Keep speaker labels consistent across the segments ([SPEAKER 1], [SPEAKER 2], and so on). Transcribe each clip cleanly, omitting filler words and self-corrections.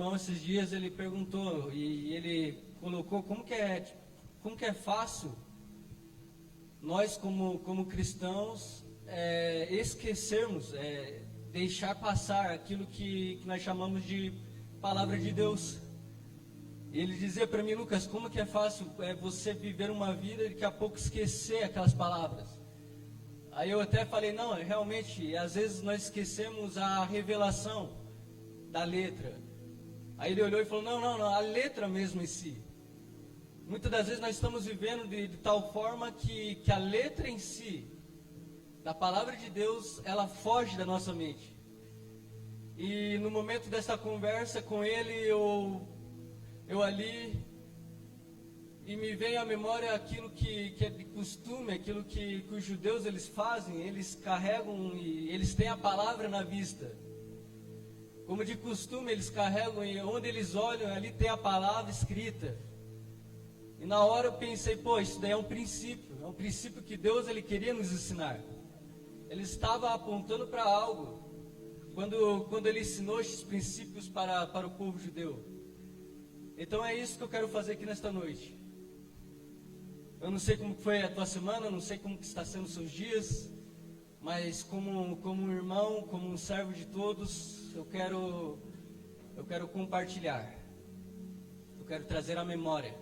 [SPEAKER 1] irmão esses dias, ele perguntou e ele colocou como que é fácil nós como cristãos esquecermos, deixar passar aquilo que nós chamamos de palavra de Deus. E ele dizia para mim: Lucas, como que é fácil você viver uma vida e daqui a pouco esquecer aquelas palavras? Aí eu até falei: não, realmente, às vezes nós esquecemos a revelação da letra. Aí ele olhou e falou: não, a letra mesmo em si. Muitas das vezes nós estamos vivendo de tal forma que a letra em si, da palavra de Deus, ela foge da nossa mente. E no momento dessa conversa com ele, eu ali, e me vem à memória aquilo que é de costume, aquilo que os judeus eles fazem, eles carregam e eles têm a palavra na vista. Como de costume eles carregam e onde eles olham, ali tem a palavra escrita. E na hora eu pensei: pô, isso daí é um princípio que Deus ele queria nos ensinar. Ele estava apontando para algo, quando ele ensinou esses princípios para o povo judeu. Então é isso que eu quero fazer aqui nesta noite. Eu não sei como foi a tua semana, não sei como que está sendo os seus dias, mas como um irmão, como um servo de todos, eu quero compartilhar. Eu quero trazer a memória.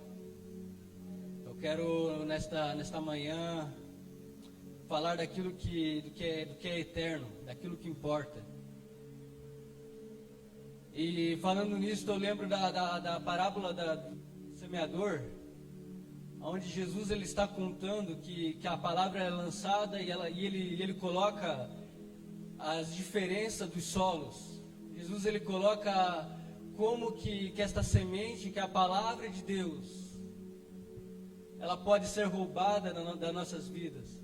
[SPEAKER 1] Eu quero nesta manhã falar daquilo do que é eterno, daquilo que importa. E falando nisso, eu lembro da parábola do semeador, onde Jesus ele está contando que a palavra é lançada e ele coloca as diferenças dos solos. Jesus ele coloca como que esta semente, que é a palavra de Deus, ela pode ser roubada das nossas vidas.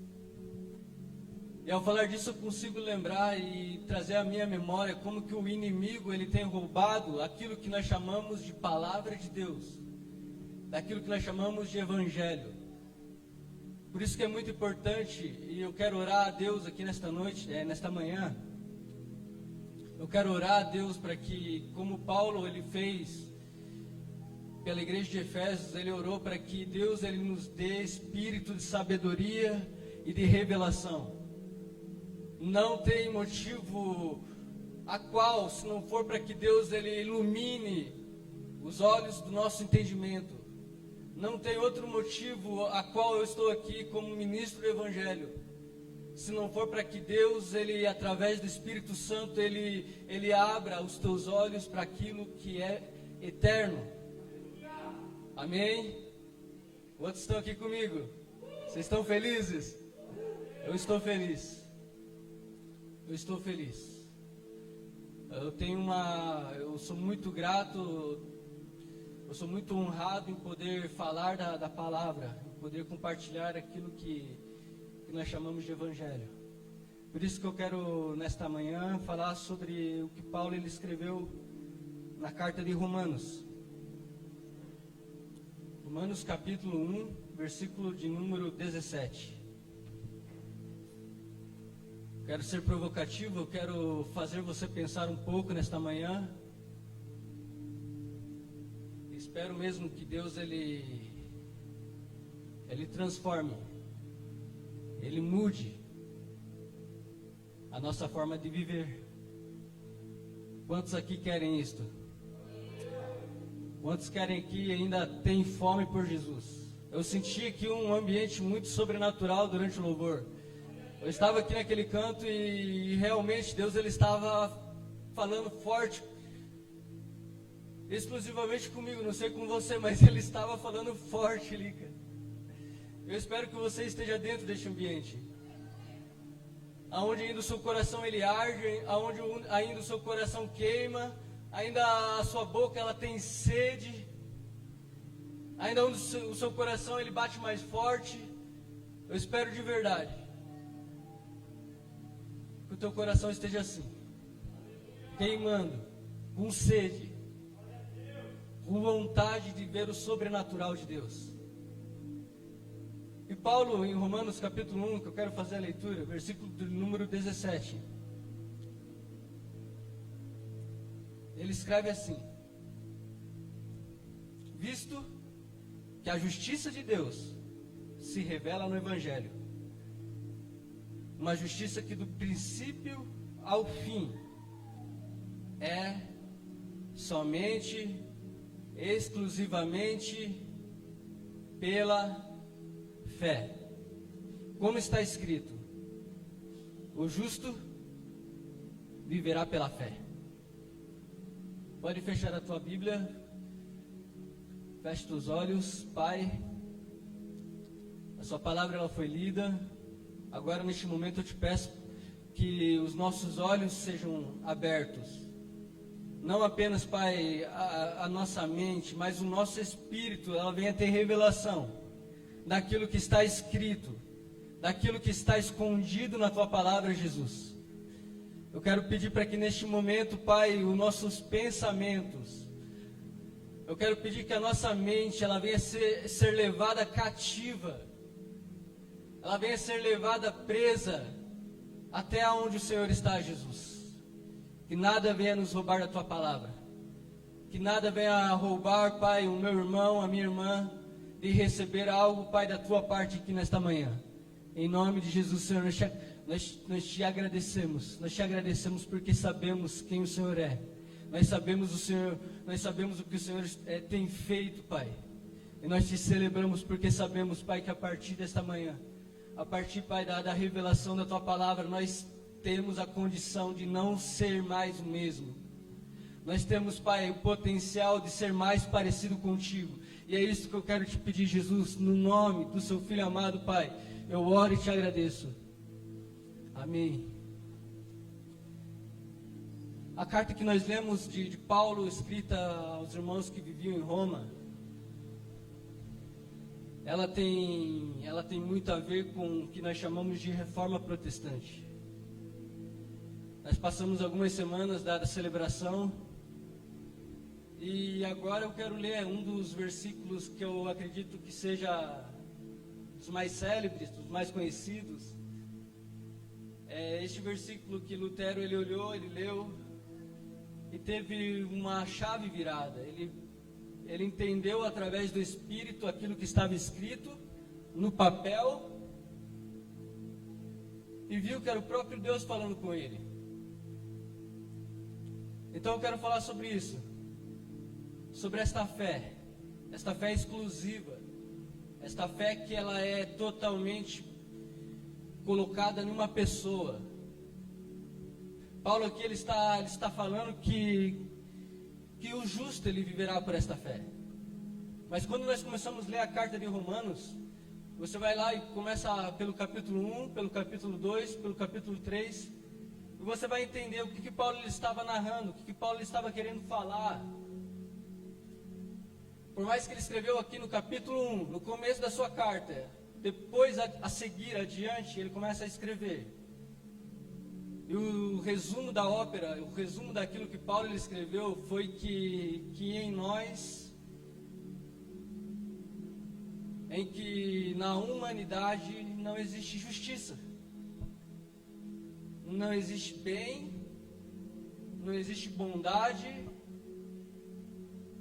[SPEAKER 1] E ao falar disso eu consigo lembrar e trazer à minha memória como que o inimigo ele tem roubado aquilo que nós chamamos de palavra de Deus, daquilo que nós chamamos de evangelho. Por isso que é muito importante, e eu quero orar a Deus aqui nesta noite, nesta manhã. Eu quero orar a Deus para que, como Paulo ele fez pela igreja de Efésios, ele orou para que Deus ele nos dê espírito de sabedoria e de revelação. Não tem motivo a qual, se não for para que Deus ele ilumine os olhos do nosso entendimento. Não tem outro motivo a qual eu estou aqui como ministro do Evangelho, se não for para que Deus, ele, através do Espírito Santo, ele abra os teus olhos para aquilo que é eterno. Amém? Quantos estão aqui comigo? Vocês estão felizes? Eu estou feliz. Eu estou feliz. Eu sou muito grato, eu sou muito honrado em poder falar da palavra, em poder compartilhar aquilo que nós chamamos de evangelho. Por isso que eu quero, nesta manhã, falar sobre o que Paulo ele escreveu na carta de Romanos. Romanos capítulo 1, versículo de número 17. Quero ser provocativo, eu quero fazer você pensar um pouco nesta manhã. Espero mesmo que Deus ele transforme, ele mude a nossa forma de viver. Quantos aqui querem isto? Quantos querem aqui ainda tem fome por Jesus? Eu senti aqui um ambiente muito sobrenatural durante o louvor. Eu estava aqui naquele canto e realmente Deus ele estava falando forte, exclusivamente comigo, não sei com você, mas Ele estava falando forte ali, cara. Eu espero que você esteja dentro deste ambiente, aonde ainda o seu coração ele arde, aonde ainda o seu coração queima, ainda a sua boca ela tem sede, ainda onde o seu coração ele bate mais forte. Eu espero de verdade que o teu coração esteja assim, queimando, com sede, com vontade de ver o sobrenatural de Deus. E Paulo, em Romanos capítulo 1, que eu quero fazer a leitura, versículo de número 17, ele escreve assim: visto que a justiça de Deus se revela no Evangelho. Uma justiça que do princípio ao fim é somente, exclusivamente pela fé. Como está escrito: o justo viverá pela fé. Pode fechar a tua Bíblia, feche teus olhos. Pai, a sua palavra ela foi lida. Agora neste momento eu te peço que os nossos olhos sejam abertos. Não apenas, Pai, a nossa mente, mas o nosso espírito, ela venha ter revelação daquilo que está escrito, daquilo que está escondido na tua palavra, Jesus. Eu quero pedir para que neste momento, Pai, os nossos pensamentos, eu quero pedir que a nossa mente, ela venha ser levada cativa, ela venha ser levada presa até onde o Senhor está, Jesus. Que nada venha nos roubar da tua palavra, que nada venha roubar, Pai, o meu irmão, a minha irmã, de receber algo, Pai, da tua parte aqui nesta manhã. Em nome de Jesus, Senhor, nós te agradecemos porque sabemos quem o Senhor é. Nós sabemos o que o Senhor tem feito, Pai. E nós te celebramos porque sabemos, Pai, que a partir desta manhã, a partir, Pai, da revelação da tua palavra, nós temos a condição de não ser mais o mesmo. Nós temos, Pai, o potencial de ser mais parecido contigo. E é isso que eu quero te pedir, Jesus, no nome do seu Filho amado, Pai. Eu oro e te agradeço. Amém. A carta que nós lemos de Paulo, escrita aos irmãos que viviam em Roma, ela tem muito a ver com o que nós chamamos de reforma protestante. Nós passamos algumas semanas da celebração, e agora eu quero ler um dos versículos que eu acredito que seja dos mais célebres, dos mais conhecidos. É este versículo que Lutero ele olhou, ele leu e teve uma chave virada. Ele entendeu através do Espírito aquilo que estava escrito no papel e viu que era o próprio Deus falando com ele. Então eu quero falar sobre isso, sobre esta fé exclusiva, esta fé que ela é totalmente colocada numa pessoa. Paulo aqui ele está falando que o justo ele viverá por esta fé. Mas quando nós começamos a ler a carta de Romanos, você vai lá e começa pelo capítulo 1, pelo capítulo 2, pelo capítulo 3, e você vai entender o que Paulo ele estava narrando, o que Paulo ele estava querendo falar. Por mais que ele escreveu aqui no capítulo 1, no começo da sua carta, depois a seguir, adiante, ele começa a escrever. E o resumo da ópera, o resumo daquilo que Paulo ele escreveu foi que em nós, em que na humanidade não existe justiça, não existe bem, não existe bondade.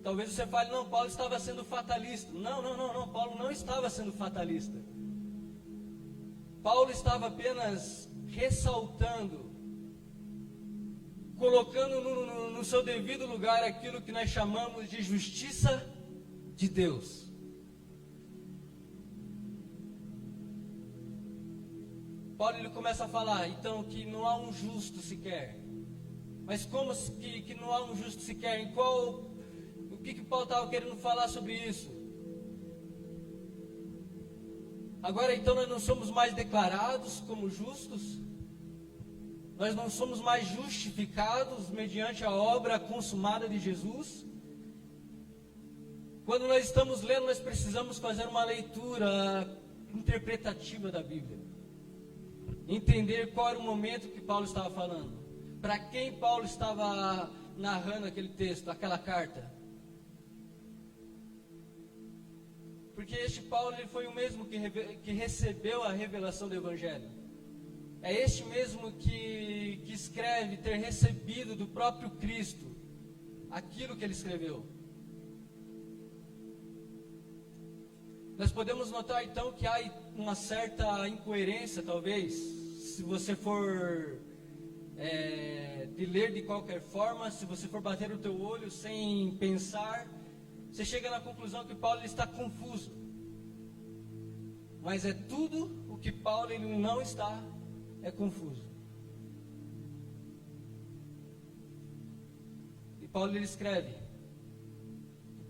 [SPEAKER 1] Talvez você fale, não, Paulo estava sendo fatalista. Não, Paulo não estava sendo fatalista. Paulo estava apenas ressaltando, colocando no seu devido lugar aquilo que nós chamamos de justiça de Deus. Paulo ele começa a falar, então, que não há um justo sequer. Mas como que não há um justo sequer? O que Paulo estava querendo falar sobre isso? Agora então nós não somos mais declarados como justos? Nós não somos mais justificados mediante a obra consumada de Jesus? Quando nós estamos lendo, nós precisamos fazer uma leitura interpretativa da Bíblia. Entender qual era o momento que Paulo estava falando. Para quem Paulo estava narrando aquele texto, aquela carta. Porque este Paulo ele foi o mesmo que recebeu a revelação do Evangelho. É este mesmo que escreve ter recebido do próprio Cristo aquilo que ele escreveu. Nós podemos notar então que há uma certa incoerência, talvez, se você for de ler de qualquer forma, se você for bater o teu olho sem pensar, você chega na conclusão que Paulo está confuso. Mas é tudo o que Paulo ele não está, é confuso. E Paulo ele escreve: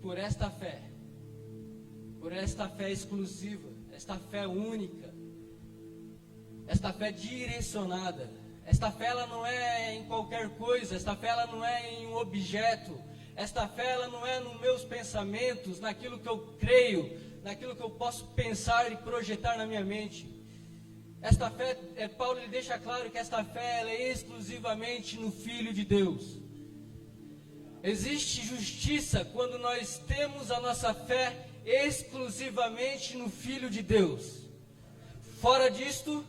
[SPEAKER 1] por esta fé exclusiva, esta fé única, esta fé direcionada, esta fé ela não é em qualquer coisa, esta fé ela não é em um objeto, esta fé ela não é nos meus pensamentos, naquilo que eu creio, naquilo que eu posso pensar e projetar na minha mente. Esta fé, Paulo ele deixa claro que esta fé ela é exclusivamente no Filho de Deus. Existe justiça quando nós temos a nossa fé exclusivamente no Filho de Deus. Fora disto,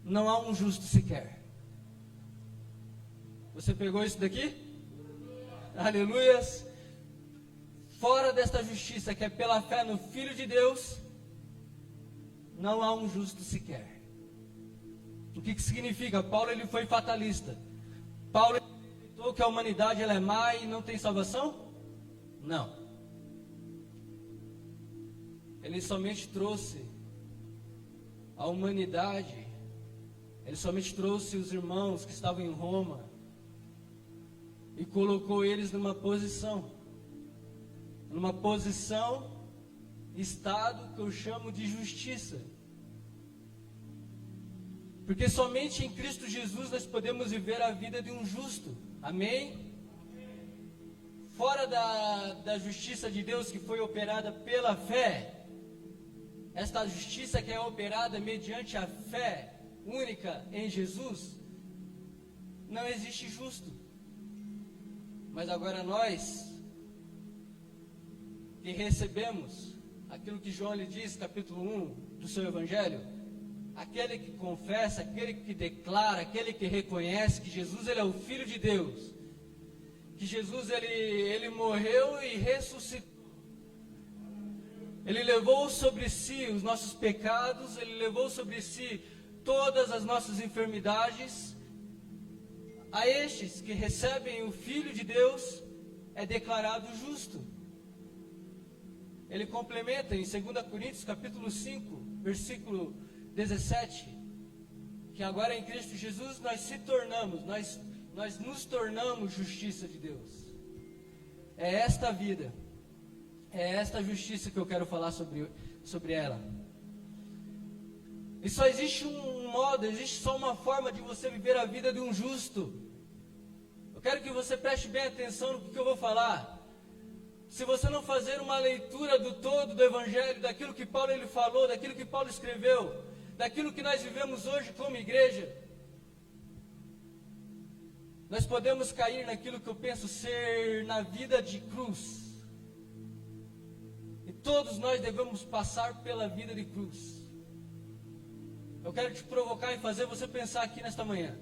[SPEAKER 1] não há um justo sequer. Você pegou isso daqui? Aleluias! Fora desta justiça que é pela fé no Filho de Deus, não há um justo sequer. O que significa? Paulo ele foi fatalista. Paulo acreditou que a humanidade ela é má e não tem salvação? Não. Ele somente trouxe a humanidade, ele somente trouxe os irmãos que estavam em Roma e colocou eles numa posição, estado que eu chamo de justiça. Porque somente em Cristo Jesus nós podemos viver a vida de um justo. Amém? Fora da justiça de Deus que foi operada pela fé, esta justiça que é operada mediante a fé única em Jesus, não existe justo. Mas agora nós, que recebemos aquilo que João lhe diz, capítulo 1 do seu Evangelho, aquele que confessa, aquele que declara, aquele que reconhece que Jesus ele é o Filho de Deus, que Jesus ele morreu e ressuscitou, ele levou sobre si os nossos pecados, ele levou sobre si todas as nossas enfermidades. A estes que recebem o Filho de Deus é declarado justo. Ele complementa em 2 Coríntios capítulo 5, versículo 17, que agora em Cristo Jesus nós nos tornamos justiça de Deus. É esta vida, é esta justiça que eu quero falar sobre ela. E só existe um modo, existe só uma forma de você viver a vida de um justo. Eu quero que você preste bem atenção no que eu vou falar. Se você não fazer uma leitura do todo do Evangelho, daquilo que Paulo ele falou, daquilo que Paulo escreveu, daquilo que nós vivemos hoje como igreja, nós podemos cair naquilo que eu penso ser na vida de cruz. E todos nós devemos passar pela vida de cruz. Eu quero te provocar e fazer você pensar aqui nesta manhã.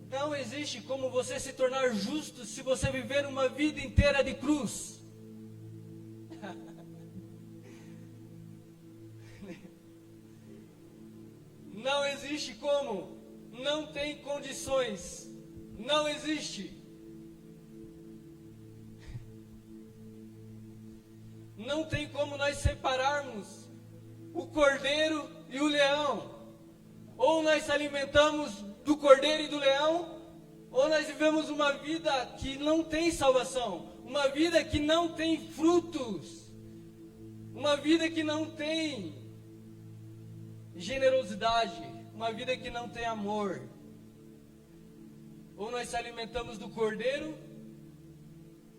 [SPEAKER 1] Não existe como você se tornar justo se você viver uma vida inteira de cruz. Não existe como. Não tem condições. Não existe. Não tem como nós separarmos o cordeiro e o leão. Ou nós se alimentamos do cordeiro e do leão, ou nós vivemos uma vida que não tem salvação, uma vida que não tem frutos, uma vida que não tem generosidade, uma vida que não tem amor. Ou nós se alimentamos do cordeiro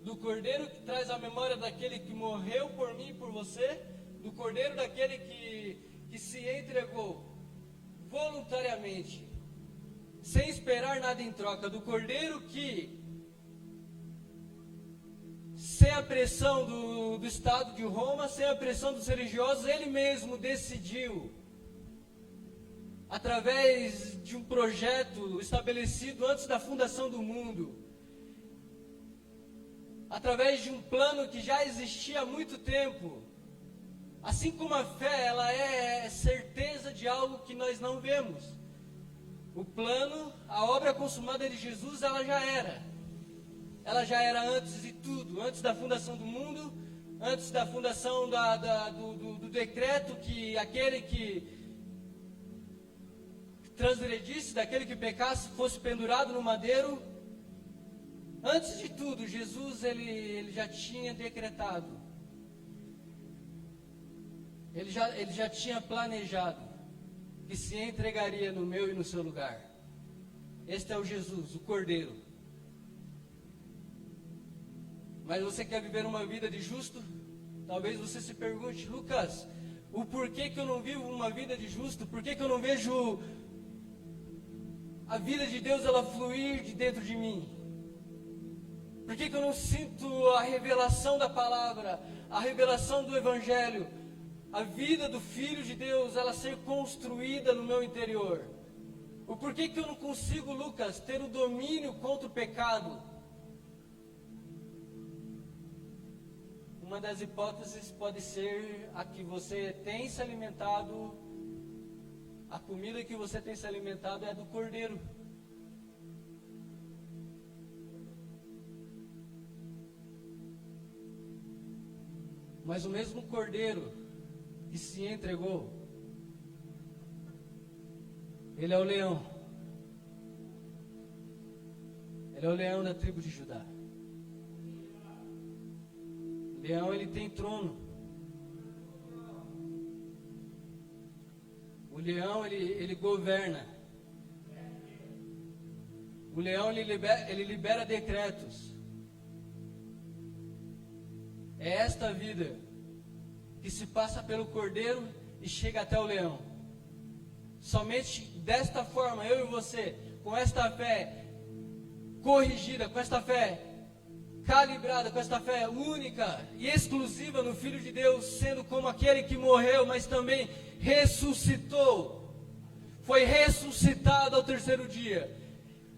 [SPEAKER 1] que traz a memória daquele que morreu por mim e por você, do cordeiro daquele que se entregou voluntariamente, sem esperar nada em troca, do cordeiro que, sem a pressão do Estado de Roma, sem a pressão dos religiosos, ele mesmo decidiu, através de um projeto estabelecido antes da fundação do mundo, através de um plano que já existia há muito tempo. Assim como a fé, ela é certeza de algo que nós não vemos. O plano, a obra consumada de Jesus, ela já era. Ela já era antes de tudo, antes da fundação do mundo, antes da fundação do decreto que aquele que transgredisse, daquele que pecasse, fosse pendurado no madeiro. Antes de tudo, Jesus ele já tinha decretado. Ele já tinha planejado que se entregaria no meu e no seu lugar. Este é o Jesus, o Cordeiro. Mas você quer viver uma vida de justo? Talvez você se pergunte: Lucas, o porquê que eu não vivo uma vida de justo? Por que eu não vejo a vida de Deus ela fluir de dentro de mim? Por que eu não sinto a revelação da palavra, a revelação do Evangelho, a vida do Filho de Deus, ela ser construída no meu interior? O porquê que eu não consigo, Lucas, ter o domínio contra o pecado? Uma das hipóteses pode ser a que você tem se alimentado, a comida que você tem se alimentado é do Cordeiro. Mas o mesmo Cordeiro que se entregou, ele é o leão. Ele é o leão da tribo de Judá. O leão, ele tem trono. O leão, ele governa. O leão, ele libera decretos. É esta vida que se passa pelo Cordeiro e chega até o leão. Somente desta forma, eu e você, com esta fé corrigida, com esta fé calibrada, com esta fé única e exclusiva no Filho de Deus, sendo como aquele que morreu, mas também ressuscitou, foi ressuscitado ao terceiro dia.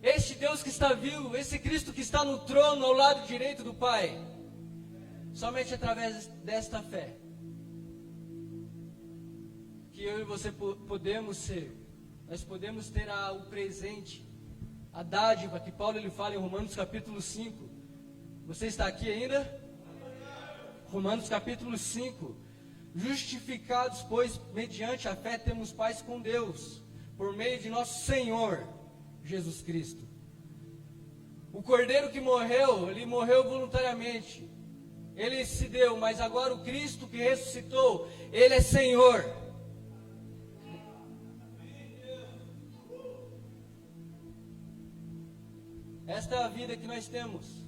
[SPEAKER 1] Este Deus que está vivo, esse Cristo que está no trono ao lado direito do Pai, somente através desta fé que eu e você podemos ser, nós podemos ter o presente, a dádiva que Paulo ele fala em Romanos capítulo 5. Você está aqui ainda? Romanos capítulo 5. Justificados, pois, mediante a fé temos paz com Deus, por meio de nosso Senhor Jesus Cristo. O Cordeiro que morreu, ele morreu voluntariamente. Ele se deu, mas agora o Cristo que ressuscitou, ele é Senhor. Esta é a vida que nós temos.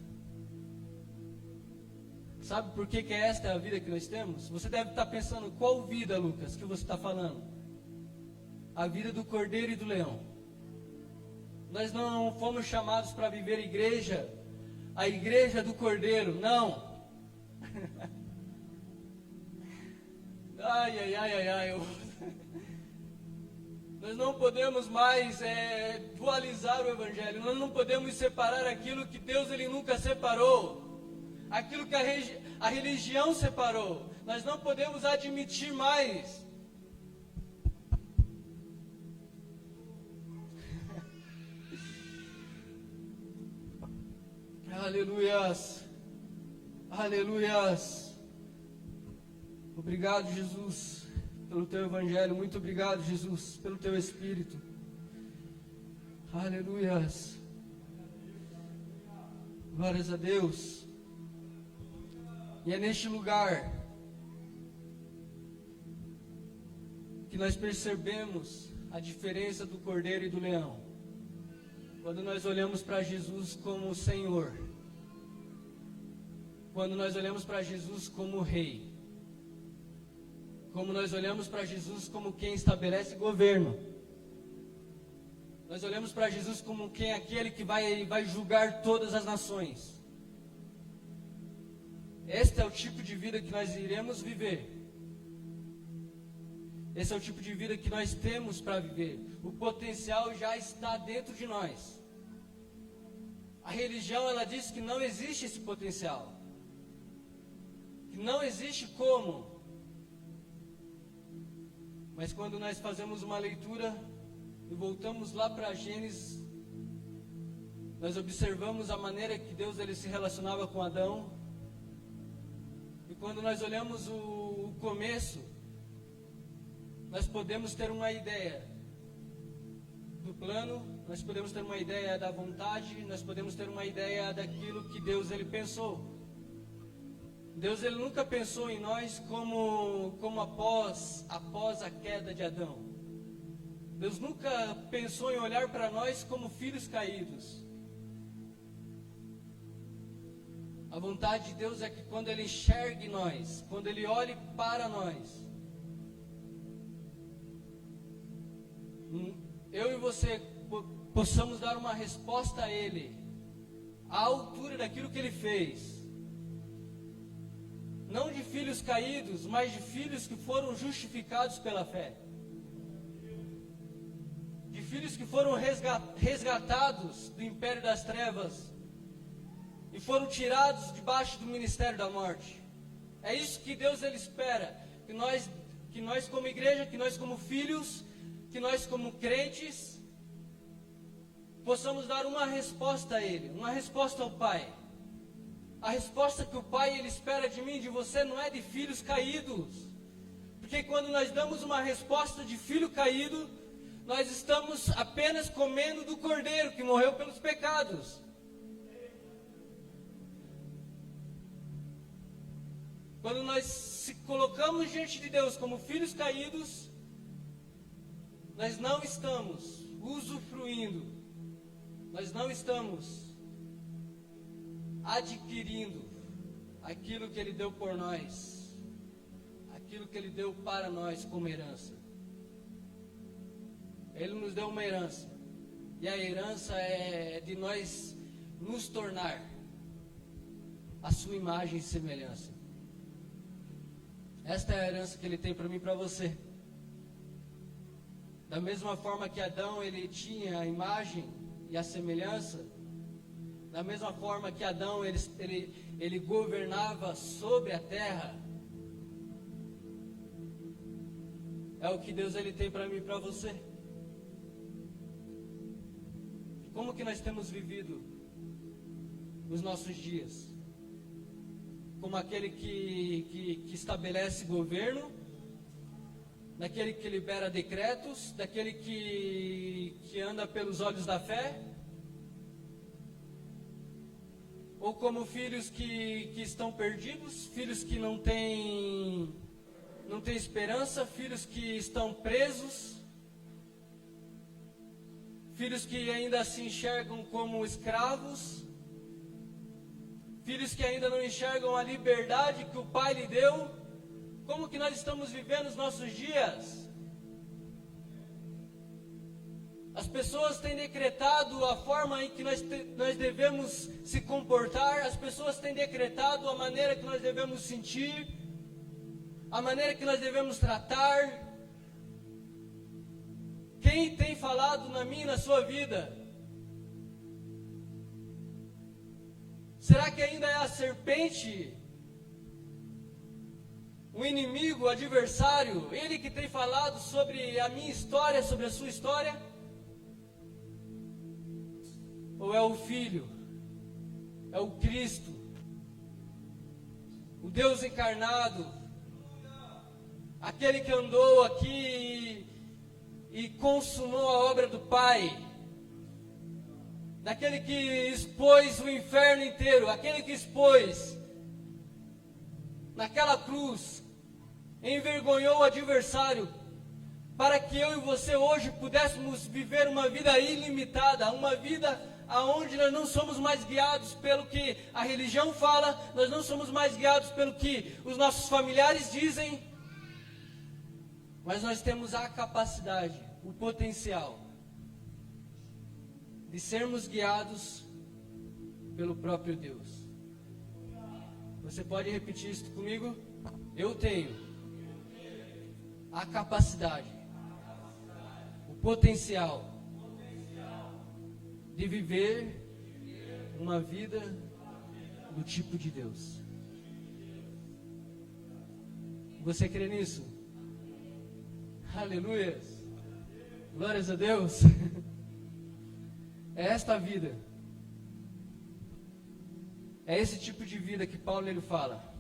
[SPEAKER 1] Sabe por que esta é a vida que nós temos? Você deve estar pensando: qual vida, Lucas, que você está falando? A vida do Cordeiro e do Leão. Nós não fomos chamados para viver a igreja do Cordeiro, não. Nós não podemos mais dualizar o Evangelho. Nós não podemos separar aquilo que Deus ele nunca separou, aquilo que a religião separou. Nós não podemos admitir mais. Aleluias, aleluias. Obrigado, Jesus, pelo teu Evangelho. Muito obrigado, Jesus, pelo teu Espírito. Aleluias. Glórias a Deus. E é neste lugar que nós percebemos a diferença do Cordeiro e do Leão. Quando nós olhamos para Jesus como o Senhor, quando nós olhamos para Jesus como Rei, como nós olhamos para Jesus como quem estabelece governo, nós olhamos para Jesus como quem é aquele que vai julgar todas as nações. Este é o tipo de vida que nós iremos viver. Esse é o tipo de vida que nós temos para viver. O potencial já está dentro de nós. A religião, ela diz que não existe esse potencial. Que não existe como. Mas quando nós fazemos uma leitura e voltamos lá para Gênesis, nós observamos a maneira que Deus ele se relacionava com Adão. E quando nós olhamos o começo, nós podemos ter uma ideia do plano, nós podemos ter uma ideia da vontade, nós podemos ter uma ideia daquilo que Deus ele pensou. Deus ele nunca pensou em nós como após a queda de Adão. Deus nunca pensou em olhar para nós como filhos caídos. A vontade de Deus é que quando Ele enxergue nós, quando Ele olhe para nós, eu e você possamos dar uma resposta a Ele, à altura daquilo que Ele fez. Não de filhos caídos, mas de filhos que foram justificados pela fé. De filhos que foram resgatados do império das trevas e foram tirados debaixo do ministério da morte. É isso que Deus ele espera, que nós como igreja, que nós como filhos, que nós como crentes, possamos dar uma resposta a Ele, uma resposta ao Pai. A resposta que o Pai ele espera de mim e de você não é de filhos caídos. Porque quando nós damos uma resposta de filho caído, nós estamos apenas comendo do Cordeiro que morreu pelos pecados. Quando nós se colocamos diante de Deus como filhos caídos, nós não estamos usufruindo, nós não estamos adquirindo aquilo que Ele deu por nós, aquilo que Ele deu para nós como herança. Ele nos deu uma herança, e a herança é de nós nos tornar a sua imagem e semelhança. Esta é a herança que Ele tem para mim e para você. Da mesma forma que Adão ele tinha a imagem e a semelhança, da mesma forma que Adão ele governava sobre a terra, é o que Deus ele tem para mim e para você. Como que nós temos vivido os nossos dias? Como aquele que estabelece governo, daquele que libera decretos, daquele que anda pelos olhos da fé? Ou como filhos que estão perdidos, filhos que não têm esperança, filhos que estão presos, filhos que ainda se enxergam como escravos, filhos que ainda não enxergam a liberdade que o Pai lhe deu? Como que nós estamos vivendo os nossos dias? As pessoas têm decretado a forma em que nós devemos se comportar, as pessoas têm decretado a maneira que nós devemos sentir, a maneira que nós devemos tratar. Quem tem falado na minha e na sua vida? Será que ainda é a serpente, o inimigo, o adversário, ele que tem falado sobre a minha história, sobre a sua história? Ou é o Filho, é o Cristo, o Deus encarnado, aquele que andou aqui e consumou a obra do Pai, daquele que expôs o inferno inteiro, aquele que expôs naquela cruz, envergonhou o adversário, para que eu e você hoje pudéssemos viver uma vida ilimitada, uma vida aonde nós não somos mais guiados pelo que a religião fala, nós não somos mais guiados pelo que os nossos familiares dizem, mas nós temos a capacidade, o potencial de sermos guiados pelo próprio Deus. Você pode repetir isso comigo? Eu tenho a capacidade, o potencial de viver uma vida do tipo de Deus. Você crê nisso? Aleluia! Glórias a Deus! É esta vida. É esse tipo de vida que Paulo ele fala.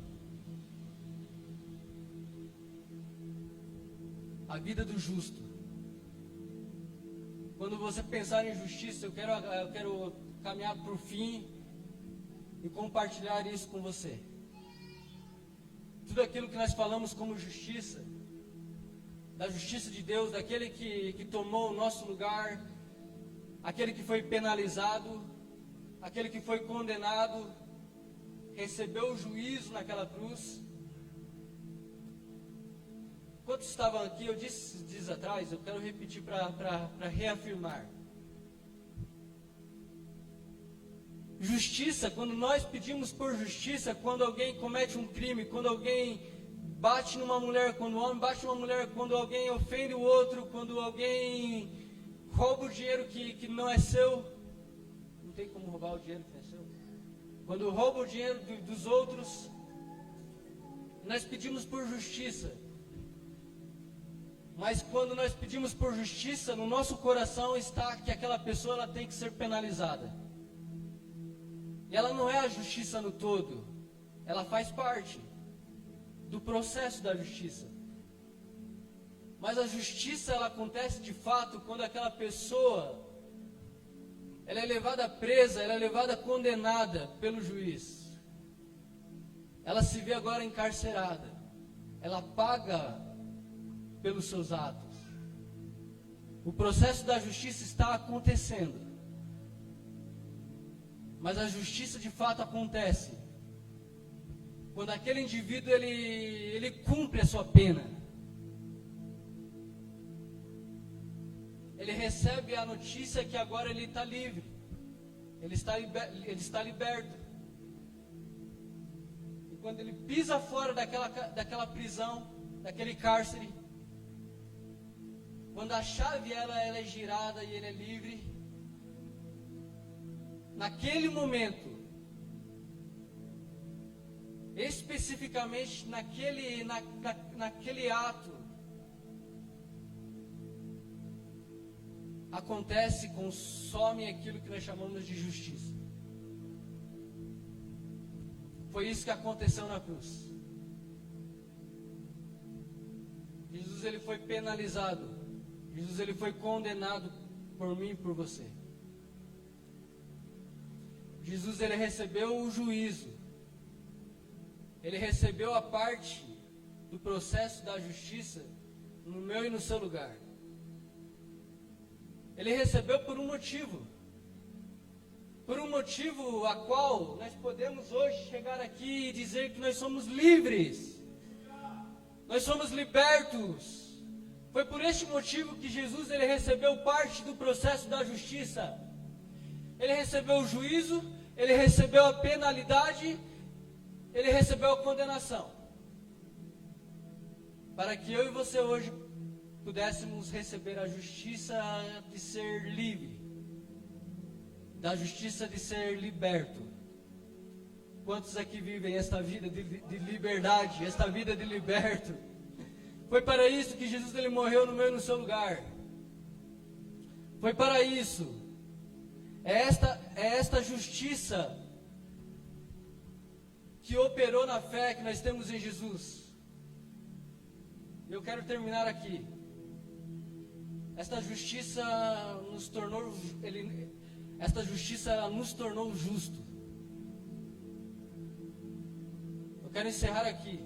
[SPEAKER 1] A vida do justo. Quando você pensar em justiça, eu quero caminhar para o fim e compartilhar isso com você. Tudo aquilo que nós falamos como justiça, da justiça de Deus, daquele que tomou o nosso lugar, aquele que foi penalizado, aquele que foi condenado, recebeu o juízo naquela cruz. Quantos estavam aqui? Eu disse dias atrás, eu quero repetir para reafirmar. Justiça, quando nós pedimos por justiça, quando alguém comete um crime, quando alguém bate numa mulher, quando o homem bate numa mulher, quando alguém ofende o outro, quando alguém rouba o dinheiro que não é seu, não tem como roubar o dinheiro que não é seu. Quando rouba o dinheiro dos outros, nós pedimos por justiça. Mas quando nós pedimos por justiça, no nosso coração está que aquela pessoa ela tem que ser penalizada. E ela não é a justiça no todo, ela faz parte do processo da justiça. Mas a justiça ela acontece de fato quando aquela pessoa ela é levada presa, ela é levada condenada pelo juiz. Ela se vê agora encarcerada. Ela paga pelos seus atos. O processo da justiça está acontecendo. Mas a justiça de fato acontece quando aquele indivíduo ele cumpre a sua pena. Ele recebe a notícia que agora ele está livre. Ele está liberto. E quando ele pisa fora daquela prisão, daquele cárcere, quando a chave ela é girada e ele é livre, naquele momento, especificamente naquele ato, acontece, consome aquilo que nós chamamos de justiça. Foi isso que aconteceu na cruz. Jesus ele foi penalizado. Jesus ele foi condenado por mim e por você. Jesus ele recebeu o juízo. Ele recebeu a parte do processo da justiça no meu e no seu lugar. Ele recebeu por um motivo. Por um motivo a qual nós podemos hoje chegar aqui e dizer que nós somos livres. Nós somos libertos. Foi por este motivo que Jesus ele recebeu parte do processo da justiça. Ele recebeu o juízo, ele recebeu a penalidade, ele recebeu a condenação. Para que eu e você hoje pudéssemos receber a justiça de ser livre, da justiça de ser liberto. Quantos aqui vivem esta vida de liberdade, esta vida de liberto? Foi para isso que Jesus ele morreu no meu e no seu lugar. Foi para isso. É esta justiça que operou na fé que nós temos em Jesus. Eu quero terminar aqui. Esta justiça nos tornou justo. Eu quero encerrar aqui.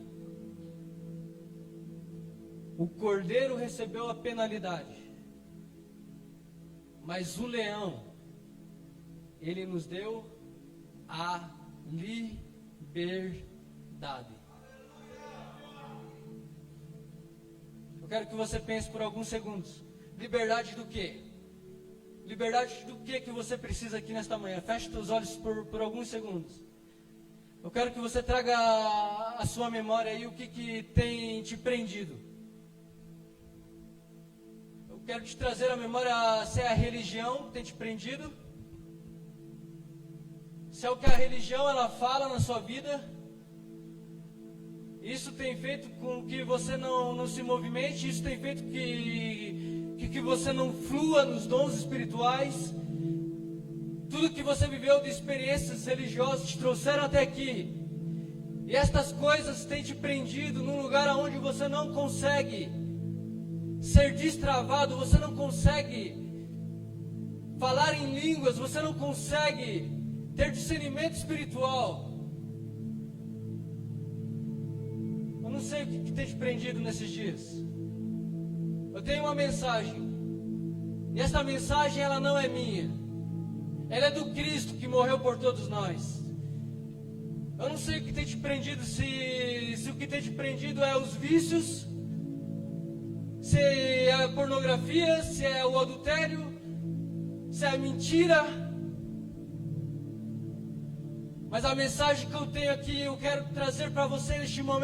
[SPEAKER 1] O cordeiro recebeu a penalidade, mas o leão, ele nos deu a liberdade. Eu quero que você pense por alguns segundos. Liberdade do quê? Liberdade do que você precisa aqui nesta manhã? Feche seus olhos por alguns segundos. Eu quero que você traga a sua memória aí o que tem te prendido. Eu quero te trazer a memória se é a religião que tem te prendido. se é o que a religião ela fala na sua vida. Isso tem feito com que você não se movimente, isso tem feito que você não flua nos dons espirituais. Tudo que você viveu de experiências religiosas te trouxeram até aqui. E estas coisas têm te prendido num lugar onde você não consegue ser destravado, você não consegue falar em línguas, você não consegue ter discernimento espiritual. Eu não sei o que tem te prendido nesses dias. Eu tenho uma mensagem. E essa mensagem ela não é minha. Ela é do Cristo que morreu por todos nós. Eu não sei o que tem te prendido, se o que tem te prendido é os vícios, se é a pornografia, se é o adultério, se é a mentira. Mas a mensagem que eu tenho aqui, eu quero trazer para você neste momento.